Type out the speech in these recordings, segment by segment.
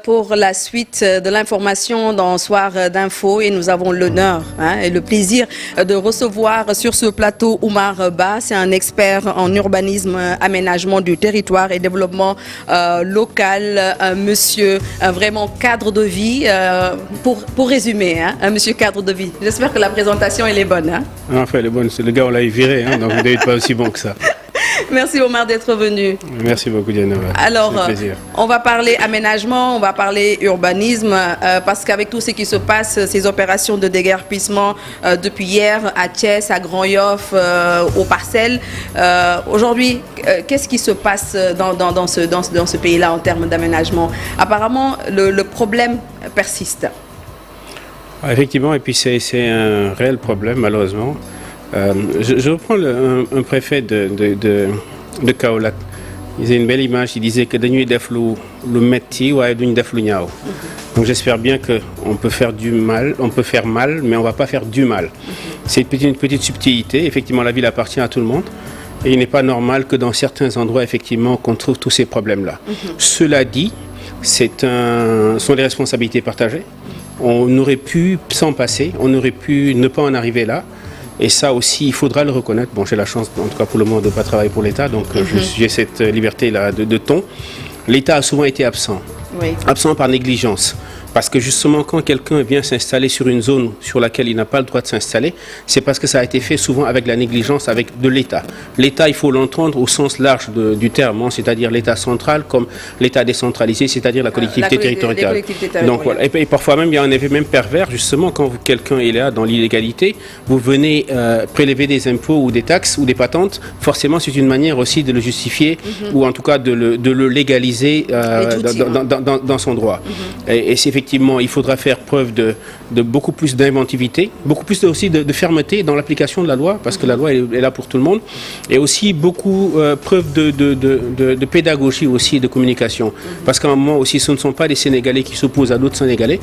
Pour la suite de l'information dans Soir d'info et nous avons l'honneur et le plaisir de recevoir sur ce plateau Oumar Ba. C'est un expert en urbanisme, aménagement du territoire et développement local. Un monsieur vraiment cadre de vie. Pour résumer, un monsieur cadre de vie. J'espère que la présentation elle est bonne. Enfin, elle est bonne. C'est le gars on l'a viré, donc vous n'êtes pas aussi bon que ça. Merci Omar d'être venu. Merci beaucoup Diana. Alors, on va parler aménagement, on va parler urbanisme, parce qu'avec tout ce qui se passe, ces opérations de déguerpissement depuis hier à Thiès, à Grand-Yoff, aux parcelles, aujourd'hui, qu'est-ce qui se passe dans ce pays-là en termes d'aménagement? Apparemment, le problème persiste. Effectivement, et puis c'est un réel problème malheureusement. Je reprends un préfet de Kaolack. Il faisait une belle image, il disait que dañuy def lu metti waaye duñ def lu ñaaw. Donc j'espère bien qu'on peut faire du mal, on peut faire mal, mais on ne va pas faire du mal. C'est une petite subtilité, effectivement la ville appartient à tout le monde. Et il n'est pas normal que dans certains endroits, effectivement, qu'on trouve tous ces problèmes-là. Cela dit, sont des responsabilités partagées. On aurait pu s'en passer, on aurait pu ne pas en arriver là. Et ça aussi, il faudra le reconnaître. Bon, j'ai la chance, en tout cas pour le moment, de ne pas travailler pour l'État, donc j'ai cette liberté-là de ton. L'État a souvent été absent. Oui. Absent par négligence. Parce que justement, quand quelqu'un vient s'installer sur une zone sur laquelle il n'a pas le droit de s'installer, c'est parce que ça a été fait souvent avec la négligence de l'État. L'État, il faut l'entendre au sens large du terme, c'est-à-dire l'État central comme l'État décentralisé, c'est-à-dire la collectivité territoriale. Donc, voilà. Et parfois même, il y a un effet même pervers, justement, quand quelqu'un est là dans l'illégalité, vous venez prélever des impôts ou des taxes ou des patentes, forcément c'est une manière aussi de le justifier ou en tout cas de le légaliser dans son droit. Et c'est effectivement, il faudra faire preuve de beaucoup plus d'inventivité, beaucoup plus aussi de fermeté dans l'application de la loi, parce que la loi est là pour tout le monde, et aussi beaucoup preuve de pédagogie aussi, de communication. Parce qu'à un moment aussi, ce ne sont pas des Sénégalais qui s'opposent à d'autres Sénégalais.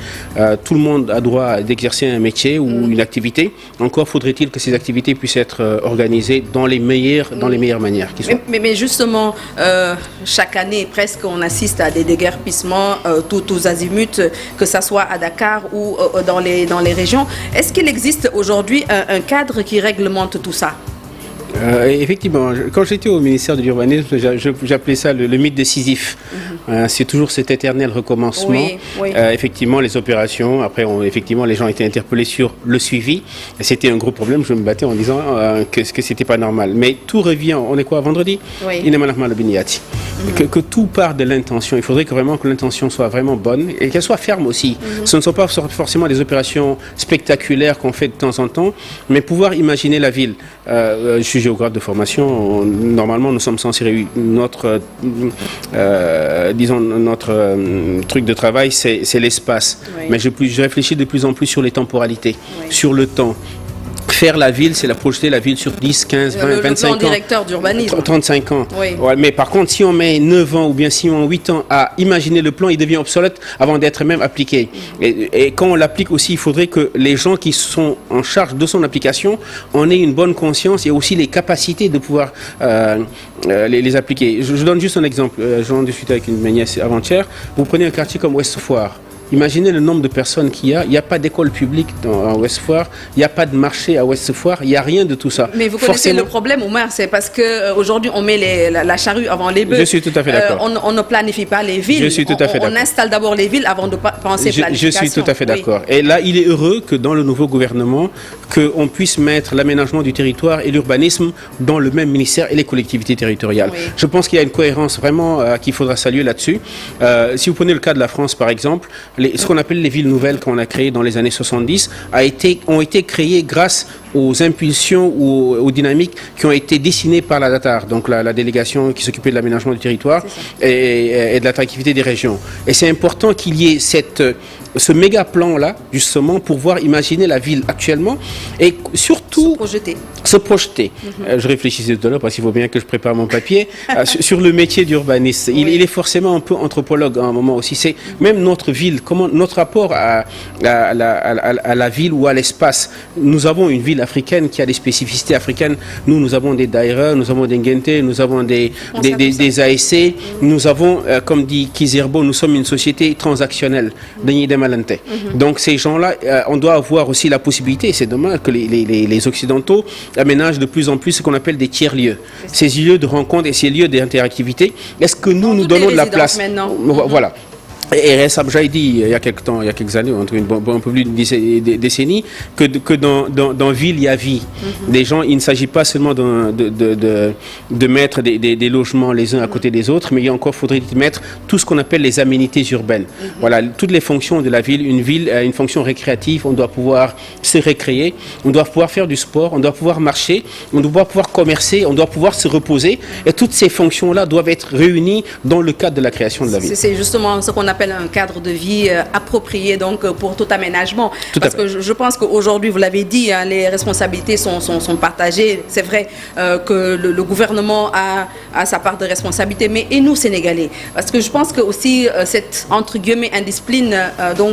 Tout le monde a droit d'exercer un métier ou une activité. Encore faudrait-il que ces activités puissent être organisées dans les meilleures manières. Mais justement, chaque année, presque, on assiste à des déguerpissements tous azimuts, que ce soit à Dakar ou dans les régions. Est-ce qu'il existe aujourd'hui un cadre qui réglemente tout ça? Effectivement, quand j'étais au ministère de l'Urbanisme, j'appelais ça le mythe de Sisyphe. C'est toujours cet éternel recommencement. Oui. Effectivement, les opérations, après, effectivement, les gens étaient interpellés sur le suivi. C'était un gros problème. Je me battais en disant que c'était pas normal. Mais tout revient, on est quoi, vendredi? Oui. Que tout part de l'intention. Il faudrait vraiment que l'intention soit vraiment bonne et qu'elle soit ferme aussi. Ce ne sont pas forcément des opérations spectaculaires qu'on fait de temps en temps, mais pouvoir imaginer la ville. Je suis géographe de formation. Normalement, nous sommes censés réunir notre truc de travail, c'est l'espace. Oui. Mais je réfléchis de plus en plus sur les temporalités, sur le temps. Faire la ville, c'est projeter la ville sur 10, 15, 20, 25 ans. Le directeur d'urbanisme. 35 ans. Oui. Ouais, mais par contre, si on met 9 ans ou bien si on met 8 ans à imaginer le plan, il devient obsolète avant d'être même appliqué. Et quand on l'applique aussi, il faudrait que les gens qui sont en charge de son application en aient une bonne conscience et aussi les capacités de pouvoir les appliquer. Je donne juste un exemple. J'en discutais avec une nièce avant-hier. Vous prenez un quartier comme Ouest Foire. Imaginez le nombre de personnes qu'il y a. Il n'y a pas d'école publique à Ouest Foire. Il n'y a pas de marché à Ouest Foire. Il n'y a rien de tout ça. Mais vous connaissez le problème, Omar, c'est parce qu'aujourd'hui, on met la charrue avant les bœufs. Je suis tout à fait d'accord. On ne planifie pas les villes. Je suis tout à fait d'accord. On installe d'abord les villes avant de penser planification. Je suis tout à fait d'accord. Oui. Et là, il est heureux que dans le nouveau gouvernement, qu'on puisse mettre l'aménagement du territoire et l'urbanisme dans le même ministère et les collectivités territoriales. Oui. Je pense qu'il y a une cohérence vraiment qu'il faudra saluer là-dessus. Si vous prenez le cas de la France, par exemple, ce qu'on appelle les villes nouvelles qu'on a créées dans les années 70 ont été créées grâce aux impulsions ou aux dynamiques qui ont été dessinées par la DATAR, donc la délégation qui s'occupait de l'aménagement du territoire et de l'attractivité des régions. Et c'est important qu'il y ait ce méga plan-là, justement, pour voir imaginer la ville actuellement et surtout se projeter. Je réfléchissais tout à l'heure parce qu'il faut bien que je prépare mon papier sur le métier d'urbaniste. Oui. Il est forcément un peu anthropologue à un moment aussi. C'est même notre ville, notre rapport à la ville ou à l'espace. Nous avons une ville ville africaine qui a des spécificités africaines. Nous avons des daïra, nous avons des ngente, nous avons des ASC, nous avons, comme dit Kizerbo, nous sommes une société transactionnelle. Donc ces gens-là, on doit avoir aussi la possibilité, c'est dommage que les Occidentaux aménagent de plus en plus ce qu'on appelle des tiers-lieux. Ces lieux de rencontre et ces lieux d'interactivité, est-ce que nous donnons de la place maintenant. Voilà. Et récemment, j'ai dit il y a quelques années, un peu plus d'une décennie, que dans ville il y a vie. Des gens, il ne s'agit pas seulement de mettre des logements les uns à côté des autres, mais il faudrait mettre tout ce qu'on appelle les aménités urbaines. Voilà, toutes les fonctions de la ville. Une ville a une fonction récréative, on doit pouvoir se récréer, on doit pouvoir faire du sport, on doit pouvoir marcher, on doit pouvoir commercer, on doit pouvoir se reposer. Et toutes ces fonctions-là doivent être réunies dans le cadre de la création de la ville. C'est justement ce qu'on appelle un cadre de vie approprié donc pour tout aménagement. Parce que je pense qu'aujourd'hui, vous l'avez dit, hein, les responsabilités sont partagées. C'est vrai que le gouvernement a sa part de responsabilité, mais et nous, Sénégalais? Parce que je pense que aussi cette, entre guillemets, indiscipline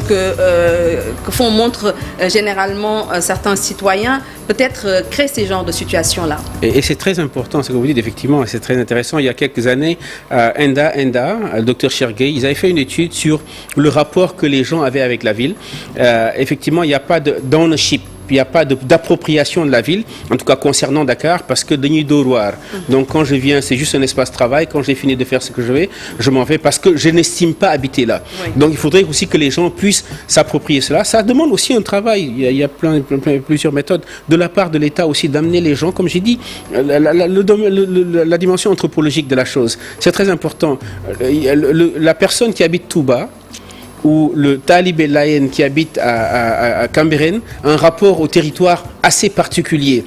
que font montre généralement certains citoyens, peut-être crée ces genres de situations-là. Et c'est très important ce que vous dites, effectivement, et c'est très intéressant. Il y a quelques années, Enda, le docteur Chergué, ils avaient fait une étude sur le rapport que les gens avaient avec la ville. Effectivement, il n'y a pas d'ownership. Il n'y a pas d'appropriation de la ville, en tout cas concernant Dakar, parce que Denis Dourouar. Donc quand je viens, c'est juste un espace de travail. Quand j'ai fini de faire ce que je vais, je m'en vais parce que je n'estime pas habiter là. Oui. Donc il faudrait aussi que les gens puissent s'approprier cela. Ça demande aussi un travail. Il y a plusieurs méthodes de la part de l'État aussi d'amener les gens, comme j'ai dit, la dimension anthropologique de la chose. C'est très important. La personne qui habite Touba, ou le Talib El Layen qui habite à Cambérène, un rapport au territoire assez particulier.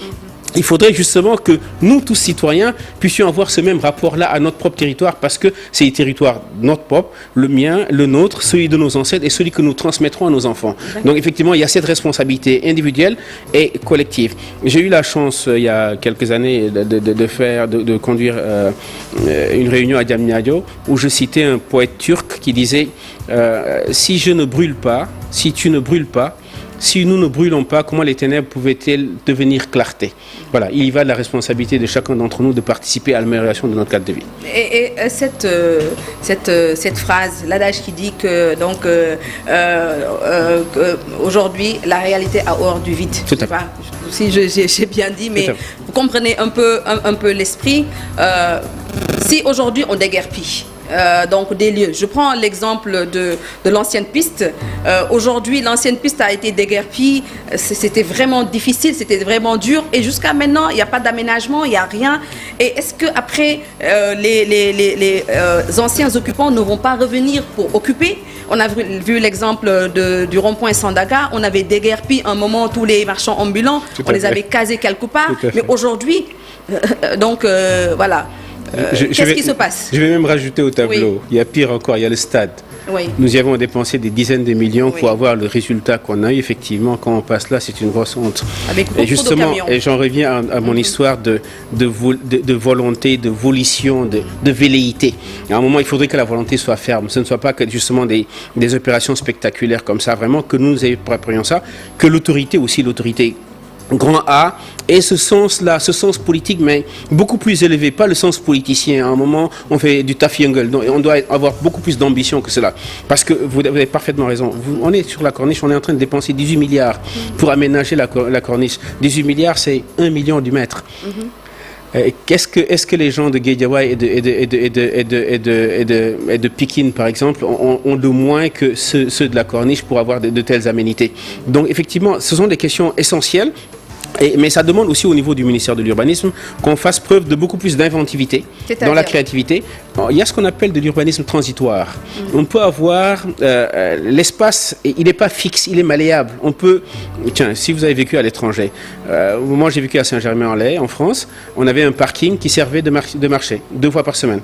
Il faudrait justement que nous, tous citoyens, puissions avoir ce même rapport-là à notre propre territoire, parce que c'est le territoire notre propre, le mien, le nôtre, celui de nos ancêtres et celui que nous transmettrons à nos enfants. Donc effectivement, il y a cette responsabilité individuelle et collective. J'ai eu la chance, il y a quelques années, de conduire une réunion à Diamniadio, où je citais un poète turc qui disait si je ne brûle pas, si tu ne brûles pas, si nous ne brûlons pas, comment les ténèbres pouvaient-elles devenir clarté? Voilà, il y va de la responsabilité de chacun d'entre nous de participer à l'amélioration de notre cadre de vie. Et cette phrase, l'adage qui dit que donc aujourd'hui la réalité a horreur du vide. Tout à fait. Si j'ai bien dit, mais vous comprenez un peu l'esprit. Si aujourd'hui on déguerpit, donc des lieux. Je prends l'exemple de l'ancienne piste. Aujourd'hui, l'ancienne piste a été déguerpie. C'était vraiment difficile, c'était vraiment dur. Et jusqu'à maintenant, il n'y a pas d'aménagement, il n'y a rien. Et est-ce qu'après, les anciens occupants ne vont pas revenir pour occuper? On a vu l'exemple du rond-point Sandaga. On avait déguerpi un moment tous les marchands ambulants. On les avait casés quelque part. Mais aujourd'hui, voilà. Qu'est-ce qui se passe? Je vais même rajouter au tableau, oui. Il y a pire encore, il y a le stade. Oui. Nous y avons dépensé des dizaines de millions pour avoir le résultat qu'on a eu. Effectivement, quand on passe là, c'est une grosse honte. Avec et justement, et j'en reviens à mon histoire de volonté, de volition, de velléité. À un moment, il faudrait que la volonté soit ferme. Ce ne soit pas que justement des opérations spectaculaires comme ça, vraiment que nous préparions ça, que l'autorité aussi, l'autorité grand A, et ce sens-là, ce sens politique, mais beaucoup plus élevé, pas le sens politicien. À un moment, on fait du tafiengel, donc on doit avoir beaucoup plus d'ambition que cela. Parce que vous avez parfaitement raison. On est sur la corniche, on est en train de dépenser 18 milliards pour aménager la corniche. 18 milliards, c'est 1 million du mètre. Est-ce que les gens de Guédiawaye et de Pikine, par exemple, ont de moins que ceux de la corniche pour avoir de telles aménités? Donc, effectivement, ce sont des questions essentielles. Mais ça demande aussi au niveau du ministère de l'Urbanisme qu'on fasse preuve de beaucoup plus d'inventivité dans la créativité. Il y a ce qu'on appelle de l'urbanisme transitoire. On peut avoir l'espace, il n'est pas fixe, il est malléable. On peut, tiens, si vous avez vécu à l'étranger, moi j'ai vécu à Saint-Germain-en-Laye, en France, on avait un parking qui servait de marché 2 fois par semaine.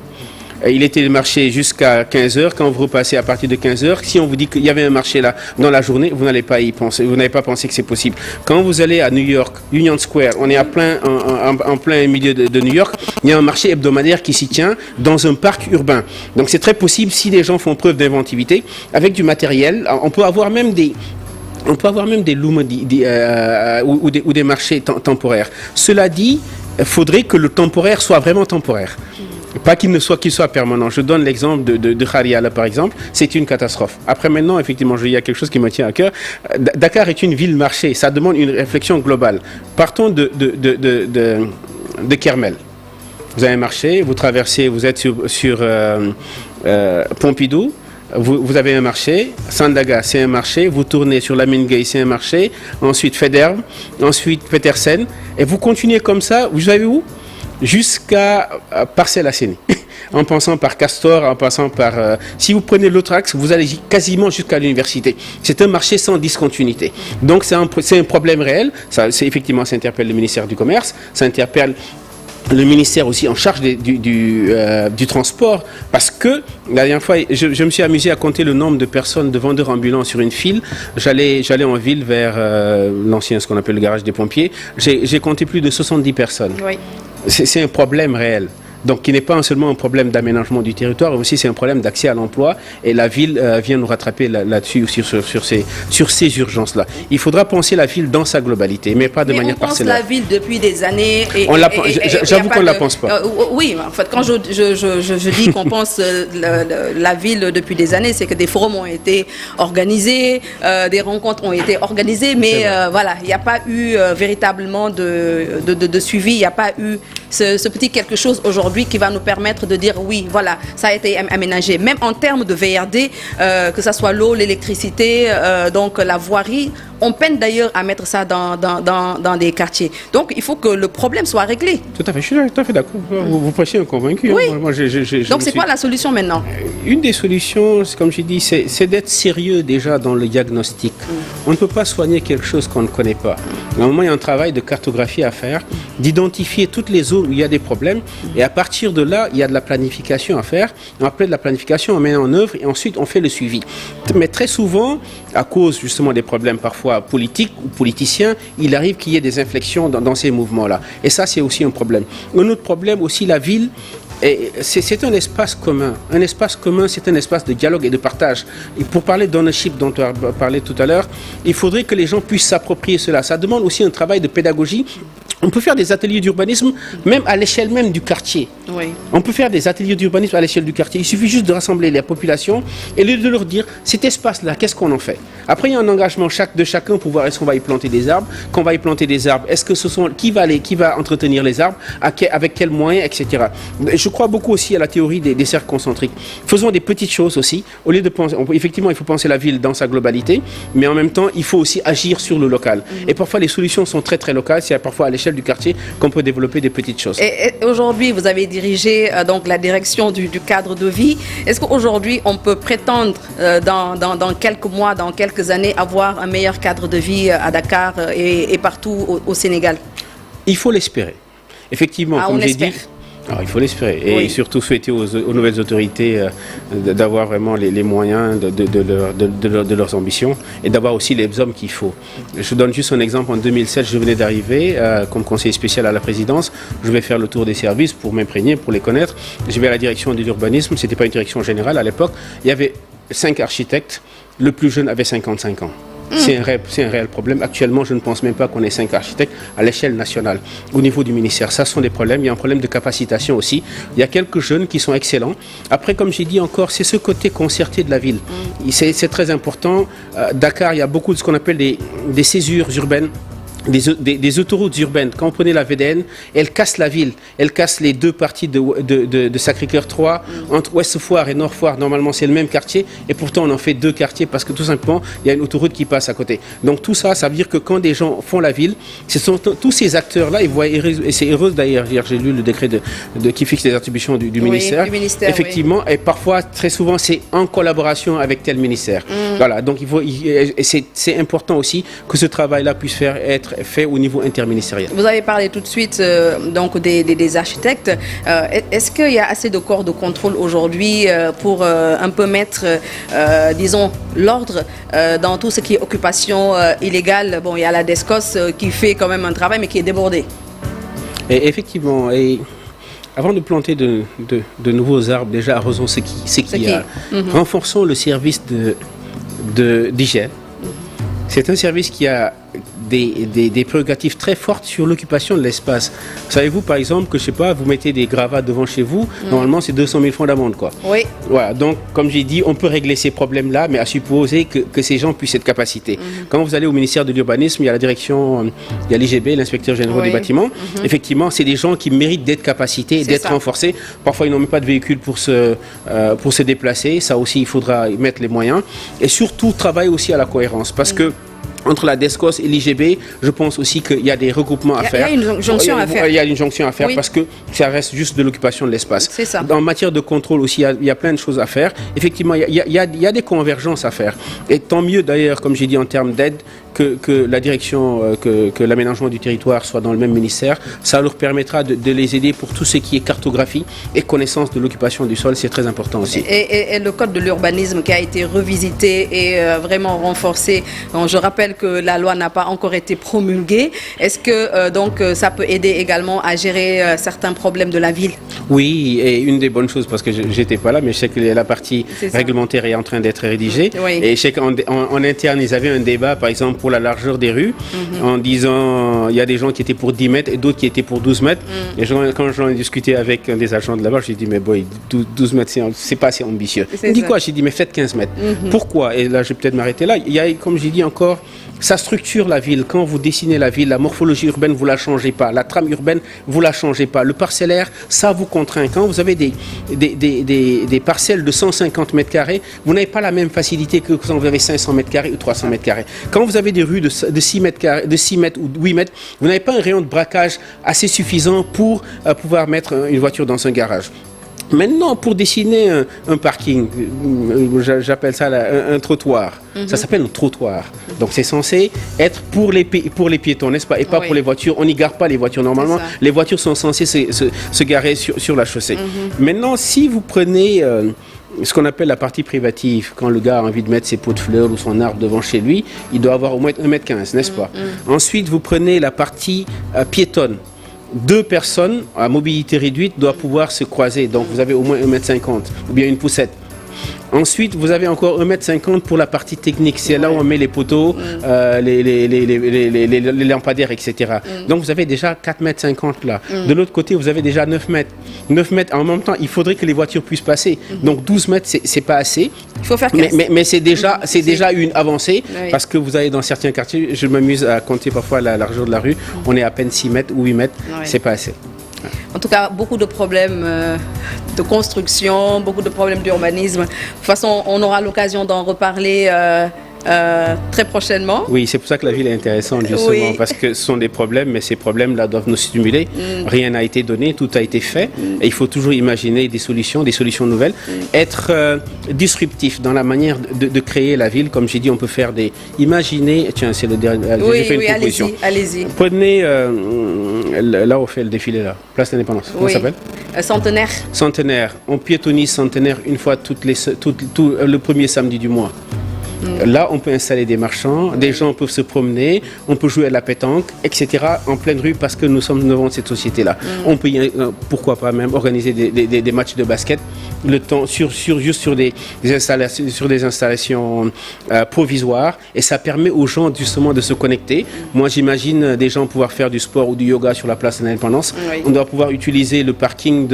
Il était le marché jusqu'à 15h. Quand vous repassez à partir de 15h, si on vous dit qu'il y avait un marché là dans la journée, vous n'allez pas y penser. Vous n'avez pas pensé que c'est possible. Quand vous allez à New York, Union Square, on est en plein milieu de New York, il y a un marché hebdomadaire qui s'y tient dans un parc urbain. Donc c'est très possible si les gens font preuve d'inventivité avec du matériel. On peut avoir même On peut avoir même des looms ou des marchés temporaires. Cela dit, il faudrait que le temporaire soit vraiment temporaire. Pas qu'il soit permanent. Je donne l'exemple de Khariala, par exemple. C'est une catastrophe. Après, maintenant, effectivement, il y a quelque chose qui me tient à cœur. Dakar est une ville-marché. Ça demande une réflexion globale. Partons de Kermel. Vous avez un marché, vous traversez, vous êtes sur Pompidou. Vous avez un marché, Sandaga c'est un marché, vous tournez sur Lamine Gueye c'est un marché, ensuite Faidherbe, ensuite Petersen, et vous continuez comme ça, vous savez où? Jusqu'à Parcelles Assainies. En passant par Castor, en passant par... si vous prenez l'autre axe, vous allez quasiment jusqu'à l'université. C'est un marché sans discontinuité. Donc c'est un problème réel. Ça interpelle le ministère du Commerce, ça interpelle le ministère aussi en charge du transport, parce que la dernière fois, je me suis amusé à compter le nombre de personnes, de vendeurs ambulants sur une file. J'allais en ville vers l'ancien, ce qu'on appelle le garage des pompiers. J'ai compté plus de 70 personnes. Oui. C'est un problème réel. Donc, qui n'est pas seulement un problème d'aménagement du territoire, mais aussi c'est un problème d'accès à l'emploi. Et la ville vient nous rattraper là-dessus, sur ces urgences-là. Il faudra penser la ville dans sa globalité, mais pas de manière parcellaire. On pense la ville depuis des années. J'avoue qu'on ne la pense pas. Oui, en fait, quand je dis qu'on pense la ville depuis des années, c'est que des forums ont été organisés, des rencontres ont été organisées, mais voilà, il n'y a pas eu véritablement de suivi, il n'y a pas eu ce petit quelque chose aujourd'hui qui va nous permettre de dire oui, voilà, ça a été aménagé. Même en termes de VRD, que ce soit l'eau, l'électricité, donc la voirie, on peine d'ailleurs à mettre ça dans des quartiers. Donc il faut que le problème soit réglé. Tout à fait, je suis tout à fait d'accord. Vous prêchez un convaincu. Oui. Hein. Donc c'est quoi la solution maintenant? Une des solutions, comme j'ai dit, c'est d'être sérieux déjà dans le diagnostic. On ne peut pas soigner quelque chose qu'on ne connaît pas. À un moment, il y a un travail de cartographie à faire, d'identifier toutes les zones où il y a des problèmes, et à partir de là, il y a de la planification à faire. Après de la planification, on met en œuvre et ensuite on fait le suivi. Mais très souvent, à cause justement des problèmes parfois politiques ou politiciens, il arrive qu'il y ait des inflexions dans ces mouvements-là. Et ça, c'est aussi un problème. Un autre problème aussi, la ville, c'est un espace commun. Un espace commun, c'est un espace de dialogue et de partage. Et pour parler d'ownership dont tu as parlé tout à l'heure, il faudrait que les gens puissent s'approprier cela. Ça demande aussi un travail de pédagogie. On peut faire des ateliers d'urbanisme même à l'échelle même du quartier. Oui. On peut faire des ateliers d'urbanisme à l'échelle du quartier. Il suffit juste de rassembler les populations et de leur dire, cet espace-là, qu'est-ce qu'on en fait? Après, il y a un engagement de chacun pour voir est-ce qu'on va y planter des arbres. Quand on va y planter des arbres, est-ce que qui va entretenir les arbres, avec quels moyens, etc. Je crois beaucoup aussi à la théorie des cercles concentriques. Faisons des petites choses aussi. Au lieu de penser, effectivement, il faut penser la ville dans sa globalité, mais en même temps, il faut aussi agir sur le local. Et parfois, les solutions sont très, très locales. C'est parfois à l'échelle du quartier qu'on peut développer des petites choses. Et aujourd'hui, vous avez dirigé donc la direction du cadre de vie. Est-ce qu'aujourd'hui, on peut prétendre dans quelques mois, dans quelques années, avoir un meilleur cadre de vie à Dakar et partout au Sénégal? Il faut l'espérer. Effectivement, comme j'ai dit. Alors, il faut l'espérer et surtout souhaiter aux nouvelles autorités d'avoir vraiment les moyens de leurs ambitions et d'avoir aussi les hommes qu'il faut. Je donne juste un exemple. En 2007, je venais d'arriver comme conseiller spécial à la présidence. Je vais faire le tour des services pour m'imprégner, pour les connaître. Je vais à la direction de l'urbanisme. Ce n'était pas une direction générale à l'époque. Il y avait 5 architectes. Le plus jeune avait 55 ans. C'est un réel problème. Actuellement, je ne pense même pas qu'on ait 5 architectes à l'échelle nationale. Au niveau du ministère, ça sont des problèmes. Il y a un problème de capacitation aussi. Il y a quelques jeunes qui sont excellents. Après, comme j'ai dit encore, c'est ce côté concerté de la ville. C'est très important. Dakar, il y a beaucoup de ce qu'on appelle des césures urbaines. Des autoroutes urbaines. Quand on prenait la VDN, elle casse la ville. Elle casse les deux parties de Sacré-Cœur 3. Entre Ouest-Foire et Nord-Foire, normalement, c'est le même quartier. Et pourtant, on en fait 2 quartiers parce que tout simplement, il y a une autoroute qui passe à côté. Donc tout ça, ça veut dire que quand des gens font la ville, ce sont tous ces acteurs-là, ils voient, et c'est heureux d'ailleurs, j'ai lu le décret qui fixe les attributions du ministère. Effectivement, et parfois, très souvent, c'est en collaboration avec tel ministère. Voilà, donc c'est important aussi que ce travail-là puisse être fait au niveau interministériel. Vous avez parlé tout de suite donc des architectes. Est-ce qu'il y a assez de corps de contrôle aujourd'hui pour un peu mettre, disons, l'ordre dans tout ce qui est occupation illégale? Bon, il y a la DESCOS qui fait quand même un travail, mais qui est débordé. Et effectivement, avant de planter de nouveaux arbres, déjà arrosons ce qu'il y a. Renforçons le service d'hygiène. C'est un service qui a des prérogatives très fortes sur l'occupation de l'espace. Savez-vous, par exemple, que, je sais pas, vous mettez des gravats devant chez vous, normalement, c'est 200 000 francs d'amende, quoi. Oui. Voilà, donc, comme j'ai dit, on peut régler ces problèmes-là, mais à supposer que ces gens puissent être capacités. Quand vous allez au ministère de l'Urbanisme, il y a la direction, il y a l'IGB, l'inspecteur général du bâtiment. Effectivement, c'est des gens qui méritent d'être capacités, d'être renforcés. Parfois, ils n'ont même pas de véhicule pour se déplacer. Ça aussi, il faudra y mettre les moyens. Et surtout, travailler aussi à la cohérence, parce que entre la DESCOS et l'IGB, je pense aussi qu'il y a des regroupements à faire. Il y a une jonction à faire. Il y a une jonction à faire parce que ça reste juste de l'occupation de l'espace. C'est ça. En matière de contrôle aussi, il y a plein de choses à faire. Effectivement, il y a des convergences à faire. Et tant mieux d'ailleurs, comme j'ai dit, en termes d'aide, que la direction, que l'aménagement du territoire soit dans le même ministère. Ça leur permettra de les aider pour tout ce qui est cartographie et connaissance de l'occupation du sol. C'est très important aussi. Et le code de l'urbanisme qui a été revisité et vraiment renforcé. Donc, je rappelle que la loi n'a pas encore été promulguée. Est-ce que donc ça peut aider également à gérer certains problèmes de la ville? Oui, et une des bonnes choses, parce que j'étais pas là, mais je sais que la partie réglementaire est en train d'être rédigée. Oui. Et je sais qu'en interne, ils avaient un débat, par exemple, pour la largeur des rues, en disant, il y a des gens qui étaient pour 10 mètres et d'autres qui étaient pour 12 mètres. Et quand j'en ai discuté avec un des agents de là-bas, j'ai dit, mais boy, 12 mètres, c'est pas assez ambitieux. Il me dit quoi? J'ai dit, mais faites 15 mètres. Pourquoi? Et là, je vais peut-être m'arrêter là. Il y a, comme j'ai dit encore, ça structure la ville. Quand vous dessinez la ville, la morphologie urbaine, vous la changez pas. La trame urbaine, vous la changez pas. Le parcellaire, ça vous contraint. Quand vous avez des parcelles de 150 mètres carrés, vous n'avez pas la même facilité que quand vous avez 500 mètres carrés ou 300 mètres carrés. Quand vous avez des rues de 6 mètres carrés, de 6 mètres ou 8 mètres, vous n'avez pas un rayon de braquage assez suffisant pour pouvoir mettre une voiture dans un garage. Maintenant, pour dessiner un parking, j'appelle ça un trottoir. Ça s'appelle un trottoir. Donc, c'est censé être pour les piétons, n'est-ce pas? Et pas pour les voitures. On n'y gare pas les voitures. Normalement, les voitures sont censées se garer sur la chaussée. Maintenant, si vous prenez ce qu'on appelle la partie privative, quand le gars a envie de mettre ses pots de fleurs ou son arbre devant chez lui, il doit avoir au moins 1,15 m, n'est-ce pas? Ensuite, vous prenez la partie piétonne. 2 personnes à mobilité réduite doivent pouvoir se croiser. Donc, vous avez au moins 1,50 m ou bien une poussette. Ensuite, vous avez encore 1,50 m pour la partie technique. C'est là où on met les poteaux, les lampadaires, etc. Donc, vous avez déjà 4,50 m là. De l'autre côté, vous avez déjà 9 mètres. 9 mètres, en même temps, il faudrait que les voitures puissent passer. Donc, 12 mètres, c'est pas assez. Il faut faire 15. Mais c'est déjà une avancée parce que vous avez dans certains quartiers, je m'amuse à compter parfois la largeur de la rue, on est à peine 6 mètres ou 8 mètres, c'est pas assez. En tout cas, beaucoup de problèmes de construction, beaucoup de problèmes d'urbanisme. De toute façon, on aura l'occasion d'en reparler très prochainement. Oui, c'est pour ça que la ville est intéressante, justement, parce que ce sont des problèmes, mais ces problèmes-là doivent nous stimuler. Rien n'a été donné, tout a été fait, et il faut toujours imaginer des solutions nouvelles, être disruptif dans la manière de créer la ville. Comme j'ai dit, on peut faire imaginer, tiens, c'est le dernier, j'ai fait une proposition. Allez-y. Prenez, là où on fait le défilé, là, Place de l'Indépendance, comment ça s'appelle? Centenaire. Centenaire, on piétonise Centenaire une fois le premier samedi du mois. Là, on peut installer des marchands, des gens peuvent se promener, on peut jouer à la pétanque, etc. en pleine rue parce que nous sommes devant cette société-là. On peut, pourquoi pas même, organiser des matchs de basket, le temps juste sur des installations provisoires, et ça permet aux gens justement de se connecter. Moi, j'imagine des gens pouvoir faire du sport ou du yoga sur la place de l'Indépendance. On doit pouvoir utiliser le parking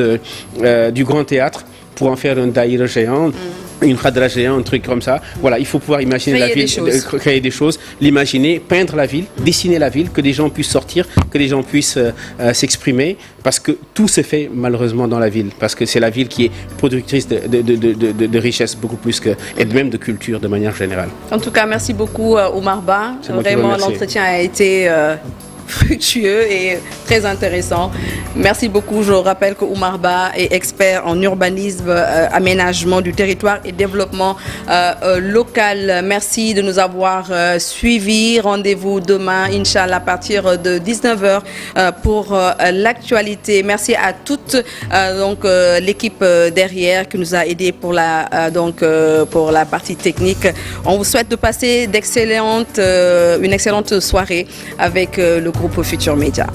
du Grand Théâtre pour en faire un daïra géant, une khadra géant, un truc comme ça. Voilà, il faut pouvoir imaginer la ville, créer des choses, l'imaginer, peindre la ville, dessiner la ville, que des gens puissent sortir, que des gens puissent s'exprimer, parce que tout se fait malheureusement dans la ville, parce que c'est la ville qui est productrice de richesse beaucoup plus que, et même de culture de manière générale. En tout cas, merci beaucoup Oumar Ba. Vraiment, l'entretien a été fructueux et très intéressant. Merci beaucoup. Je rappelle que Oumar Ba est expert en urbanisme, aménagement du territoire et développement local. Merci de nous avoir suivis. Rendez-vous demain, Inch'Allah, à partir de 19h pour l'actualité. Merci à toute l'équipe derrière qui nous a aidés pour la partie technique. On vous souhaite de passer une excellente soirée avec le groupe Futur Média.